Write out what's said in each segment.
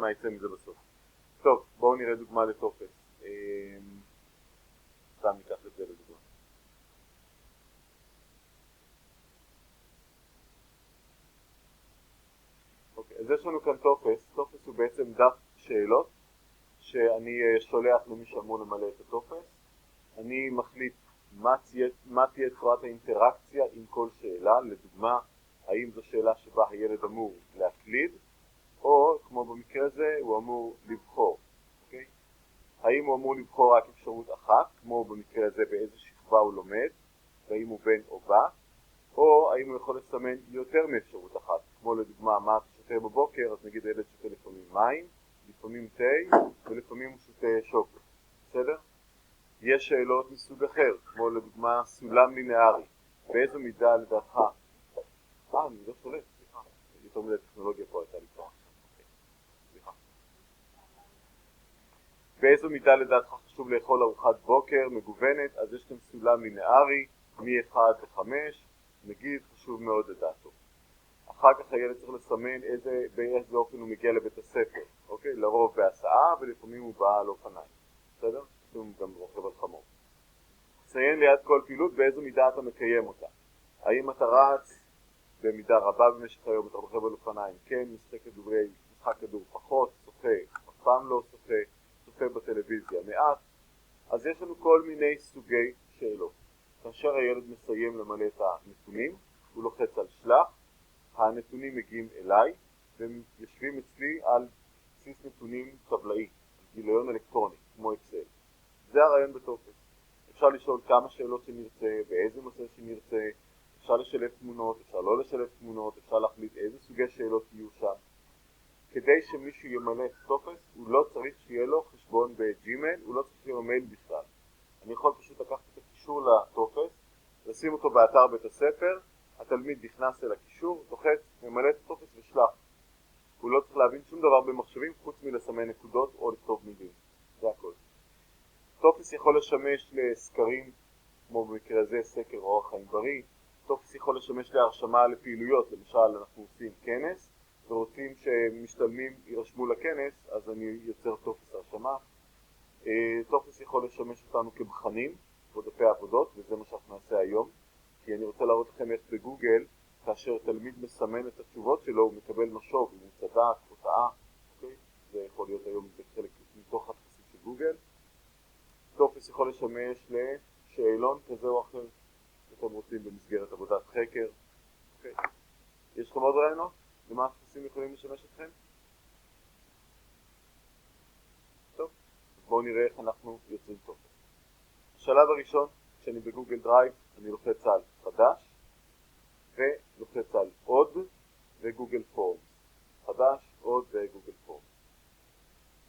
מה יצא מזה בסוף. טוב, בואו נראה דוגמה לטופס. סתם ניקח את זה לדוגמה. אוקיי, אז יש לנו כאן טופס. טופס הוא בעצם דף שאלות שאני שולח למי שאמור למלא את הטופס. אני מחליט מה תהיה צורת האינטראקציה עם כל שאלה. לדוגמה, האם זו שאלה שבה הילד אמור להקליד, או כמו במקרה הזה הוא אמור לבחור. אוקיי? האם הוא אמור לבחור רק אפשרות אחת, כמו במקרה הזה באיזה שכבה הוא לומד, והאם הוא בן או בת, או האם הוא יכול לסמן יותר מאפשרות אחת, כמו לדוגמה מה אתה שותה בבוקר, אז נגיד הילד שותה לפעמים מים, לפעמים תה, ולפעמים הוא שותה שוקולד. בסדר? יש שאלות מסוג אחר, כמו לדוגמה סולם לינארי. באיזו מידה לדעתך? אני לא שולט, סליחה. יותר מדי טכנולוגיה פה הייתה לי כבר. סליחה. באיזו מידה לדעתך חשוב לאכול ארוחת בוקר מגוונת? אז יש כאן סולם לינארי, מ-1 ל-5, נגיד חשוב מאוד לדעתו. אחר כך הילד צריך לסמן באיזה אופן הוא מגיע לבית הספר. אוקיי? לרוב בהסעה ולפעמים הוא בא על אופניים. בסדר? לפעמים הוא גם רוכב על חמור. ציין ליד כל פעילות באיזו מידה אתה מקיים אותה. האם אתה רץ במידה רבה במשך היום, אתה רוכב על אופניים, כן, משחק כדור פחות, שוחה, אף פעם לא שוחה, צופה בטלוויזיה מעט. אז יש לנו כל מיני סוגי שאלות. כאשר הילד מסיים למלא את הנתונים, הוא לוחץ על שלח, הנתונים מגיעים אליי, והם יושבים אצלי על בסיס נתונים טבלאי, גיליון אלקטרוני, כמו אקסל. זה הרעיון בטופס. אפשר לשאול כמה שאלות שנרצה, באיזה נושא שנרצה, אפשר לשלב תמונות, אפשר לא לשלב תמונות, אפשר להחליט איזה סוגי שאלות יהיו שם. כדי שמישהו ימלא את טופס, הוא לא צריך שיהיה לו חשבון בג'ימייל, הוא לא צריך שיהיה לו מייל בכלל. אני יכול פשוט לקחת את הקישור לטופס, לשים אותו באתר בית הספר, התלמיד נכנס אל הקישור, לוחץ, ממלא את הטופס ושלח. הוא לא צריך להבין שום דבר במחשבים חוץ מלסמן נקודות או לכתוב מילים. זה הכל. טופס יכול לשמש לסקרים, כמו במקרה הזה סקר אורח חיים בריא. טופס יכול לשמש להרשמה לפעילויות, למשל אנחנו עושים כנס ורוצים שמשתלמים יירשמו לכנס, אז אני יוצר טופס הרשמה. טופס יכול לשמש אותנו כבחנים או דפי עבודות, וזה מה שאנחנו נעשה היום, כי אני רוצה להראות לכם איך בגוגל, כאשר תלמיד מסמן את התשובות שלו, הוא מקבל משוב, אם הוא צדק או טעה. אוקיי? זה יכול להיות היום, זה חלק מתוך התחסים של גוגל. טופס יכול לשמש לשאלון כזה או אחר שאתם רוצים במסגרת עבודת חקר. אוקיי. יש לכם עוד רעיונות? למה התחסים יכולים לשמש אתכם? טוב, בואו נראה איך אנחנו יוצרים טופס. השלב הראשון, כשאני בגוגל דרייב, אני לוחץ על חדש, ולוחץ על עוד, וגוגל פורמס. חדש, עוד וגוגל פורמס.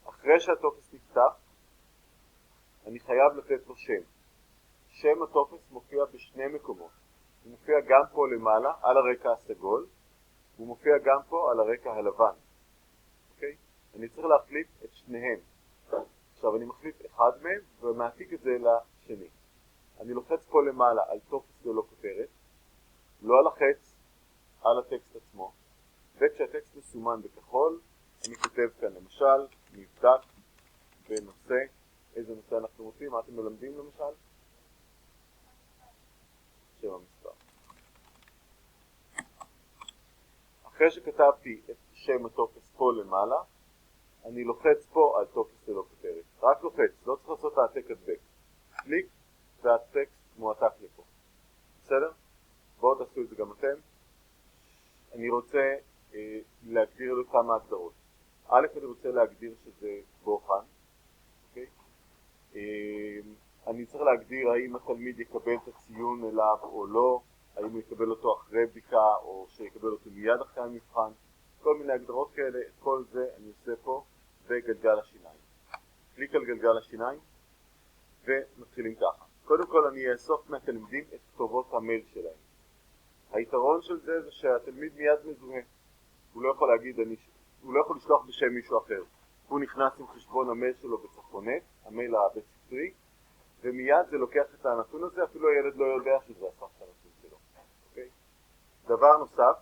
אחרי שהטופס נפתח, אני חייב לתת לו שם. שם הטופס מופיע בשני מקומות. הוא מופיע גם פה למעלה, על הרקע הסגול, הוא מופיע גם פה על הרקע הלבן. אוקיי? אני צריך להחליף את שניהם. עכשיו אני מחליף אחד מהם ומעתיק את זה לשני. אני לוחץ פה למעלה על טופס ללא כותרת, לא על החץ, על הטקסט עצמו. וכשהטקסט מסומן בכחול, אני כותב כאן למשל, מבדק בנושא, איזה נושא אנחנו רוצים, מה אתם מלמדים למשל? שם המספר. אחרי שכתבתי את שם הטופס פה למעלה, אני לוחץ פה על טופס ללא כותרת. רק לוחץ, לא צריך לעשות העתק הדבק. קליק והטקסט מועתק לפה. בסדר? בואו תעשו את זה גם אתם. אני רוצה להגדיר לו כמה הגדרות. א', אני רוצה להגדיר שזה בוחן. אוקיי? אני צריך להגדיר האם התלמיד יקבל את הציון אליו או לא, האם הוא יקבל אותו אחרי בדיקה או שיקבל אותו מיד אחרי המבחן. כל מיני הגדרות כאלה, את כל זה אני עושה פה בגלגל השיניים. קליק על גלגל השיניים ומתחילים ככה. קודם כל אני אאסוף מהתלמידים את כתובות המייל שלהם. היתרון של זה שהתלמיד מיד מזוהה. הוא לא יכול להגיד, הוא לא יכול לשלוח בשם מישהו אחר. הוא נכנס עם חשבון המייל שלו בצפונט, המייל הבית ספרי, ומיד זה לוקח את הנתון הזה, אפילו הילד לא יודע שזה אסף את הנתון שלו. אוקיי? דבר נוסף,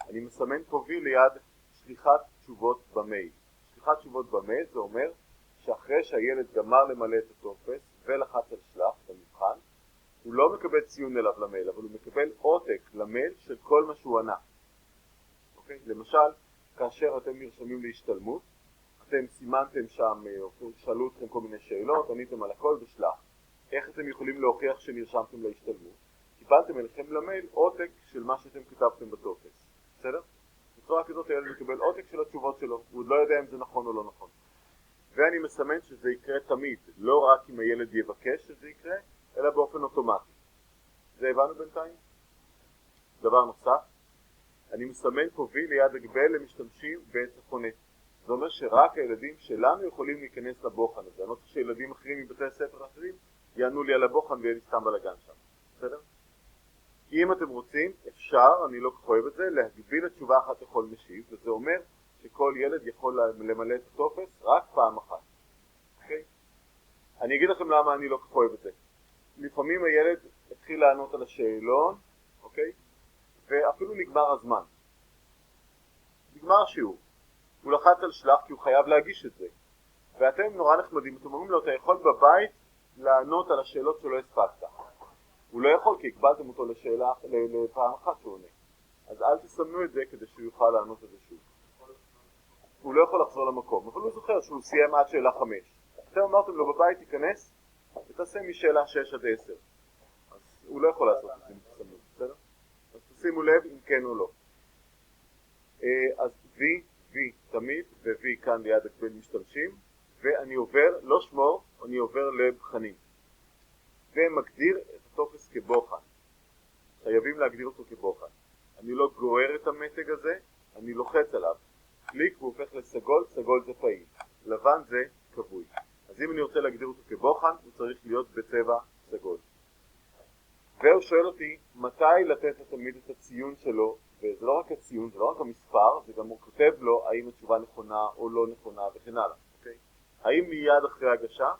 אני מסמן פה וי ליד שליחת תשובות במייל. שליחת תשובות במייל זה אומר שאחרי שהילד גמר למלא את הטופס ולחץ על שלח במבחן, הוא לא מקבל ציון אליו למייל, אבל הוא מקבל עותק למייל של כל מה שהוא ענה. אוקיי? למשל, כאשר אתם נרשמים להשתלמות, אתם סימנתם שם, שאלו אתכם כל מיני שאלות, עניתם על הכל ושלח. איך אתם יכולים להוכיח שנרשמתם להשתלמות? קיבלתם אליכם למייל עותק של מה שאתם כתבתם בטופס. בסדר? בצורה כזאת הילד מקבל עותק של התשובות שלו, הוא עוד לא יודע אם זה נכון או לא נכון. ואני מסמן שזה יקרה תמיד, לא רק אם הילד יבקש שזה יקרה, אלא באופן אוטומטי. זה הבנו בינתיים? דבר נוסף, אני מסמן פה וי ליד הגבל למשתמשים בעץ החונט. זה אומר שרק הילדים שלנו יכולים להיכנס לבוחן הזה. אני לא צריך שילדים אחרים מבתי הספר אחרים יענו לי על הבוחן ויהיה לי סתם בלגן שם. בסדר? אם אתם רוצים, אפשר, אני לא כל אוהב את זה, להגביל את תשובה אחת לכל משיב, וזה אומר שכל ילד יכול למלא את הטופס רק פעם אחת. אוקיי? אני אגיד לכם למה אני לא כל אוהב את זה. לפעמים הילד התחיל לענות על השאלון, אוקיי? ואפילו נגמר הזמן. נגמר השיעור. הוא לחץ על שלח כי הוא חייב להגיש את זה. ואתם נורא נחמדים, אתם אומרים לו, אתה יכול בבית לענות על השאלות שלא הספקת. הוא לא יכול כי הקבלתם אותו לשאלה, לפעם אחת שהוא עונה. אז אל תסמנו את זה כדי שהוא יוכל לענות את זה שוב. הוא לא יכול לחזור למקום, אבל הוא זוכר שהוא סיים עד שאלה 5. אתם אמרתם לו בבית תיכנס ותעשה משאלה 6 עד 10. אז הוא לא יכול לעשות את זה אם תסמנו, בסדר? אז תשימו לב אם כן או לא. אז V תמיד, ו-V כאן ליד הגבל משתמשים, ואני עובר, לא שמור, אני עובר לבחנים. ומגדיר את הטופס כבוחן. חייבים להגדיר אותו כבוחן. אני לא גורר את המתג הזה, אני לוחץ עליו. קליק והוא הופך לסגול, סגול זה פעיל. לבן זה קבוי. אז אם אני רוצה להגדיר אותו כבוחן, הוא צריך להיות בצבע סגול. והוא שואל אותי מתי לתת לתלמיד את הציון שלו, וזה לא רק הציון, זה לא רק המספר, זה גם הוא כותב לו האם התשובה נכונה או לא נכונה וכן הלאה. אוקיי? האם מיד אחרי הגשה,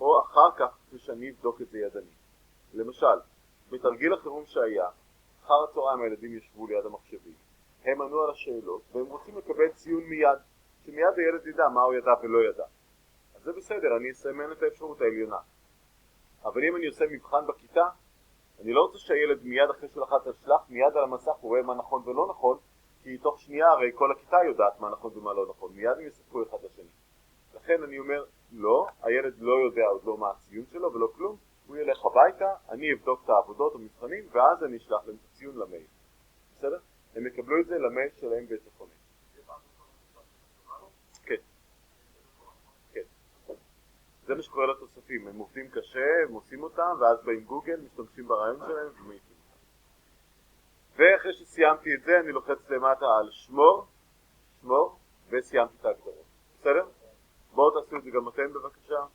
או אחר כך כשאני אבדוק את זה ידני. למשל, בתרגיל החירום שהיה, אחר הצהריים הילדים ישבו ליד המחשבים, הם ענו על השאלות, והם רוצים לקבל ציון מיד, שמיד הילד ידע מה הוא ידע ולא ידע. אז זה בסדר, אני אסמן את האפשרות העליונה. אבל אם אני עושה מבחן בכיתה, אני לא רוצה שהילד מיד אחרי שהוא לחץ על שלח, מיד על המסך הוא רואה מה נכון ולא נכון, כי תוך שנייה הרי כל הכיתה יודעת מה נכון ומה לא נכון, מיד הם יספרו אחד לשני. לכן אני אומר, לא, הילד לא יודע עוד לא מה הציון שלו ולא כלום, הוא ילך הביתה, אני אבדוק את העבודות המבחנים, ואז אני אשלח להם את הציון למייל. בסדר? הם יקבלו את זה למייל שלהם בעץ החונט. כן. כן. זה מה שקורה לתוספים, הם עובדים קשה, הם עושים אותם, ואז באים גוגל, משתמשים ברעיון שלהם ומעיפים אותם. ואחרי שסיימתי את זה, אני לוחץ למטה על שמור, וסיימתי את ההגדרות. בסדר? בואו תעשו את זה גם אתם בבקשה.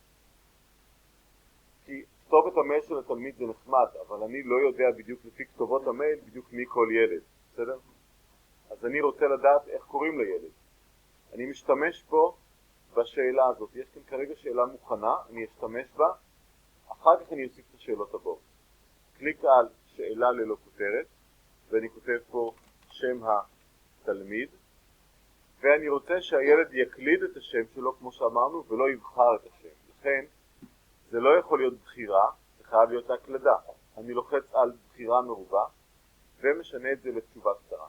כי כתובת המייל של התלמיד זה נחמד, אבל אני לא יודע בדיוק לפי כתובות המייל בדיוק מי כל ילד. בסדר? אז אני רוצה לדעת איך קוראים לילד. אני משתמש פה בשאלה הזאת. יש כאן כרגע שאלה מוכנה, אני אשתמש בה, אחר כך אני אוסיף את השאלות הבאות. קליק על שאלה ללא כותרת, ואני כותב פה שם התלמיד, ואני רוצה שהילד יקליד את השם שלו כמו שאמרנו, ולא יבחר את השם. לכן, זה לא יכול להיות בחירה, זה חייב להיות הקלדה. אני לוחץ על בחירה מרובה, ומשנה את זה לתשובה קצרה.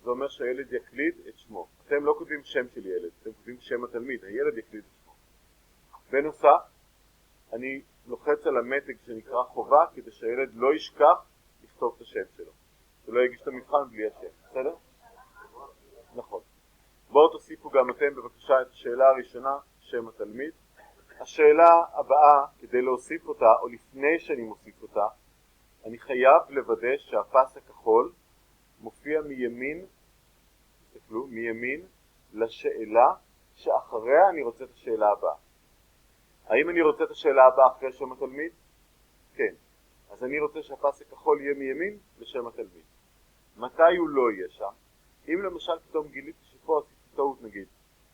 זה אומר שהילד יקליד את שמו. אתם לא כותבים שם של ילד, אתם כותבים שם התלמיד, הילד יקליד את שמו. בנוסף, אני לוחץ על המתג שנקרא חובה, כדי שהילד לא ישכח לכתוב את השם שלו. שלא יגיש את המבחן בלי השם, בסדר? נכון. בואו תוסיפו גם אתם בבקשה את השאלה הראשונה, שם התלמיד. השאלה הבאה, כדי להוסיף אותה, או לפני שאני מוסיף אותה, אני חייב לוודא שהפס הכחול מופיע מימין, תסתכלו, מימין לשאלה שאחריה אני רוצה את השאלה הבאה. האם אני רוצה את השאלה הבאה אחרי שם התלמיד? כן. אז אני רוצה שהפס הכחול יהיה מימין לשם התלמיד. מתי הוא לא יהיה שם? אם למשל פתאום גיליתי שפה עשיתי טעות נגיד,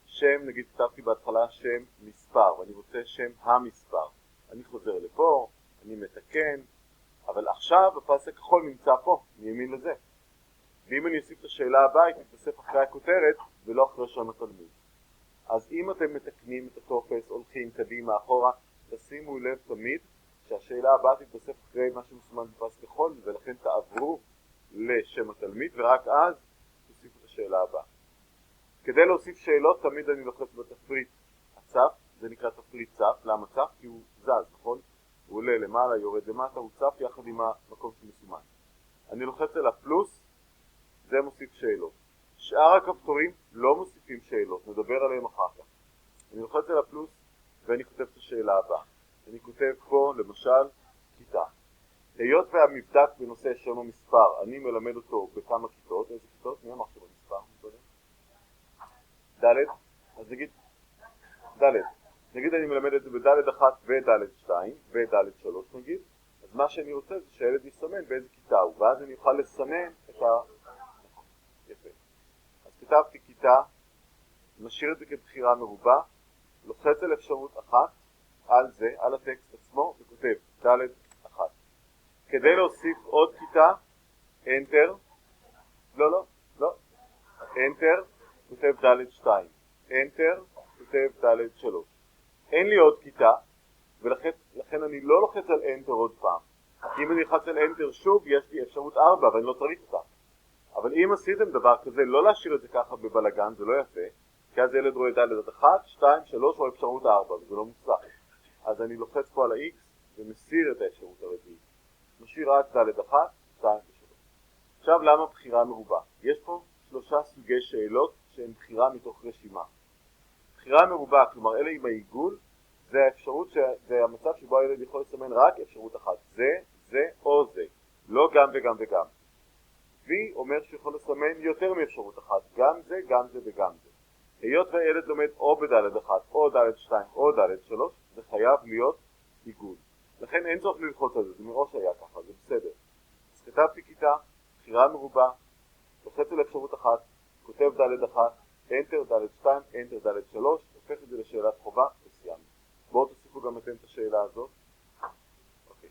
שם, נגיד כתבתי בהתחלה שם מספר, ואני רוצה שם המספר. אני חוזר לפה, אני מתקן, אבל עכשיו הפס הכחול נמצא פה, מימין לזה. ואם אני אוסיף את השאלה הבאה, היא תתווסף אחרי הכותרת ולא אחרי שם התלמיד. אז אם אתם מתקנים את הטופס, הולכים קדימה, אחורה, תשימו לב תמיד שהשאלה הבאה תתווסף אחרי מה שמסומן בפס כחול, ולכן תעברו לשם התלמיד, ורק אז תוסיפו את השאלה הבאה. כדי להוסיף שאלות, תמיד אני לוחץ בתפריט הצף, זה נקרא תפריט צף. למה צף? כי הוא זז, נכון? הוא עולה למעלה, יורד למטה, הוא צף יחד עם המקום שמסומן. אני לוחץ על הפלוס, זה מוסיף שאלות. שאר הכפתורים לא מוסיפים שאלות, נדבר עליהם אחר כך. אני לוחץ על הפלוס ואני כותב את השאלה הבאה. אני כותב פה, למשל, כיתה. היות והמבדק בנושא שם המספר, אני מלמד אותו בכמה כיתות. איזה כיתות? מי אמר שם המספר? ד'. אז נגיד ד'. נגיד אני מלמד את זה בד' 1 וד' 2 וד' 3 נגיד. אז מה שאני רוצה זה שהילד יסמן באיזה כיתה הוא, ואז אני אוכל לסמן את יפה. אז כתבתי כיתה, משאיר את זה כבחירה מרובה, לוחץ על אפשרות אחת, על זה, על הטקסט עצמו, וכותב ד' 1. כדי להוסיף עוד כיתה, Enter, לא, Enter, כותב ד' 2, Enter, כותב ד' 3. אין לי עוד כיתה, ולכן אני לא לוחץ על Enter עוד פעם. כי אם אני לוחץ על Enter שוב, יש לי אפשרות 4, ואני לא צריך אותה. אבל אם עשיתם דבר כזה, לא להשאיר את זה ככה בבלגן, זה לא יפה, כי אז ילד רואה ד' 1, 2, 3 או אפשרות 4, וזה לא מוצלח. אז אני לוחץ פה על ה-X ומסיר את האפשרות הרביעית. משאיר רק ד' 1, 2 ו-3. עכשיו למה בחירה מרובה? יש פה 3 סוגי שאלות שהן בחירה מתוך רשימה. בחירה מרובה, כלומר אלה עם העיגול, זה האפשרות, זה המצב שבו הילד יכול לסמן רק אפשרות אחת. זה או זה. לא גם וגם וגם. V אומר שיכול לסמן יותר מאפשרות אחת. גם זה, גם זה וגם זה. היות והילד לומד או בד' 1, או ד' 2, או ד' 3, זה חייב להיות עיגול. לכן אין צורך ללחוץ על זה, זה מראש היה ככה, זה בסדר. אז כתבתי כיתה, בחירה מרובה, לוחץ על אפשרות אחת, כותב ד' 1, Enter, ד' 2, Enter, ד' 3, הופך את זה לשאלת חובה, וסיימנו. בואו תוסיפו גם אתם את השאלה הזאת. אוקיי.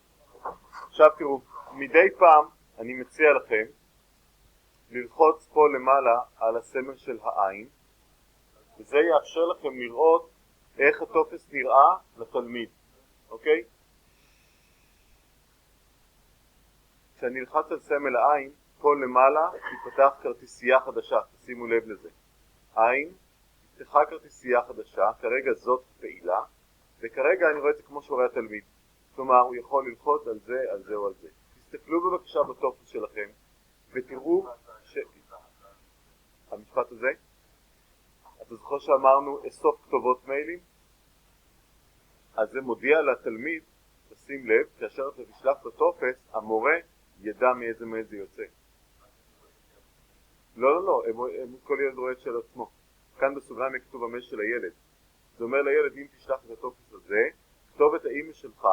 עכשיו תראו, מדי פעם אני מציע לכם ללחוץ פה למעלה על הסמל של העין, וזה יאפשר לכם לראות איך הטופס נראה לתלמיד, אוקיי? כשאני אלחץ על סמל העין, פה למעלה תפתח כרטיסייה חדשה, תשימו לב לזה. עין, תפתחה כרטיסייה חדשה, כרגע זאת פעילה, וכרגע אני רואה את זה כמו שרואה התלמיד. כלומר, הוא יכול ללחוץ על זה, על זה או על זה. תסתכלו בבקשה בטופס שלכם, ותראו המשפט הזה, אתה זוכר שאמרנו אסוף כתובות מיילים? אז זה מודיע לתלמיד, תשים לב, כאשר אתה תשלח את הטופס, המורה ידע מאיזה מייל זה יוצא. לא, כל ילד רואה את של עצמו. כאן בסוגריים כתוב המייל של הילד. זה אומר לילד, אם תשלח את הטופס הזה, כתוב את האימא שלך,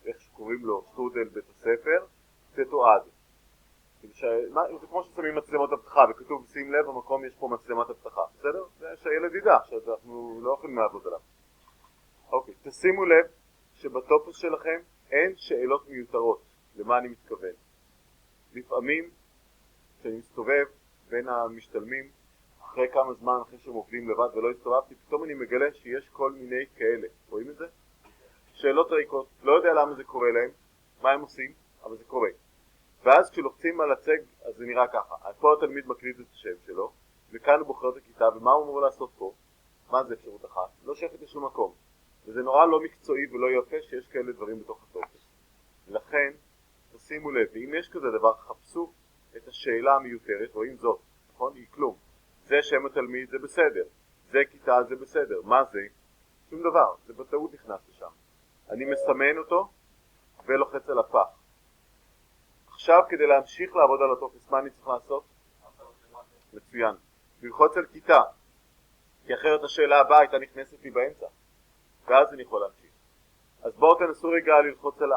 איך שקוראים לו, שטרודל בית הספר, תתועד. זה כמו ששמים מצלמות אבטחה, וכתוב, שים לב, במקום יש פה מצלמת אבטחה. בסדר? זה שהילד ידע, שאנחנו לא יכולים לעבוד עליו. אוקיי, תשימו לב שבטופס שלכם אין שאלות מיותרות. למה אני מתכוון? לפעמים, כשאני מסתובב בין המשתלמים, אחרי כמה זמן, אחרי שהם עובדים לבד ולא הסתובבתי, פתאום אני מגלה שיש כל מיני כאלה. רואים את זה? שאלות ריקות, לא יודע למה זה קורה להם, מה הם עושים, אבל זה קורה. ואז כשלוחצים על הצג, אז זה נראה ככה. פה התלמיד מקליט את השם שלו, וכאן הוא בוחר את הכיתה, ומה הוא אמור לעשות פה? מה זה אפשרות אחת? לא שייכת לשום מקום. וזה נורא לא מקצועי ולא יפה שיש כאלה דברים בתוך הטופס. לכן, תשימו לב, ואם יש כזה דבר, חפשו את השאלה המיותרת, רואים זאת, נכון? היא כלום. זה שם התלמיד, זה בסדר. זה כיתה, זה בסדר. מה זה? שום דבר. זה בטעות נכנס לשם. אני מסמן אותו ולוחץ על הפח. עכשיו, כדי להמשיך לעבוד על הטופס, מה אני צריך לעשות? מצוין. ללחוץ על כיתה, כי אחרת השאלה הבאה הייתה נכנסת לי באמצע, ואז אני יכול להמשיך. אז בואו תנסו רגע ללחוץ על